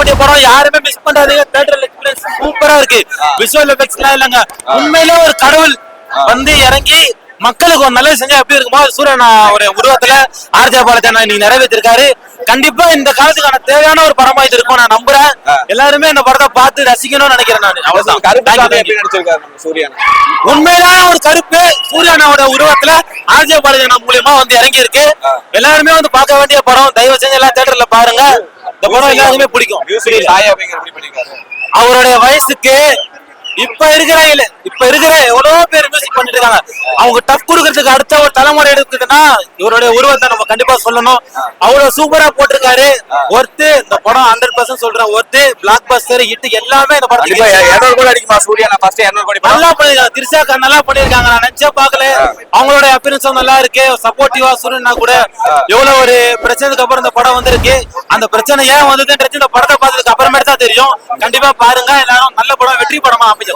வேண்டிய படம், யாருமே மிஸ் பண்றாதீங்க. தியேட்டர் எக்ஸ்பீரியன்ஸ் சூப்பரா இருக்கு. விஷுவல் எஃபெக்ட்ஸ் எல்லாம் இல்லங்க, உண்மையிலே ஒரு கடவுள் வந்து இறங்கி மக்களுக்கு ஒரு நல்லது செஞ்சா எப்படி இருக்குமோ சூரியன் ஒரு உருவத்துல ஆர்ஜே பாலாஜி நீங்க நிறைவேற்றிருக்காரு. கண்டிப்பா இந்த காலத்துக்கான தேவையான ஒரு படமா இது இருக்கும் நான் நம்புறேன். எல்லாருமே இந்த படத்தை பார்த்து ரசிக்கணும்னு நினைக்கிறேன் நான். உண்மையிலான ஒரு கருப்பு சூரியனோட உருவத்துல ஆர்ஜே பாலாஜி மூலியமா வந்து இறங்கி இருக்கு. எல்லாருமே வந்து பார்க்க வேண்டிய படம். தயவு செஞ்சு எல்லா தியேட்டர்ல பாருங்க. இந்த படம் எல்லாருமே பிடிக்கும். அவருடைய வயசுக்கு இப்ப இருக்கிற எவ்வளவு பேர் மியூசிக் பண்ணிட்டு இருக்காங்க. அவங்க டஃப் கொடுக்கறதுக்கு அடுத்த ஒரு தலைமுறை எடுக்குதுன்னா இவருடைய உருவத்தை நம்ம கண்டிப்பா சொல்லணும். அவ்வளவு சூப்பரா போட்டிருக்காரு. ஒர்த்து இந்த படம் 100% சொல்றேன். ஒர்த்து பிளாக் பஸ்டர் ஹிட் எல்லாமே இந்த படத்துக்கு 200 கோடி அடிக்குமா சூர்யா? நான் ஃபர்ஸ்ட் 200 கோடி நல்லா பண்ணிருக்காங்க. திரிஷா நல்லா பண்ணிருக்காங்க. நான் நினைச்சே பார்க்கல. அவங்களோட அப்பியரன்ஸும் நல்லா இருக்கு. சப்போர்ட்டிவா சூரியனா கூட எவ்வளவு ஒரு பிரச்சனைக்கு அப்புறம் இந்த படம் வந்திருக்கு. அந்த பிரச்சனை ஏன் வந்ததுன்றது இந்த படத்தை பார்த்ததுக்கு அப்புறமேட்டு தான் தெரியும். கண்டிப்பா பாருங்க எல்லாரும். நல்ல படம், வெற்றி படமா அமைஞ்சது.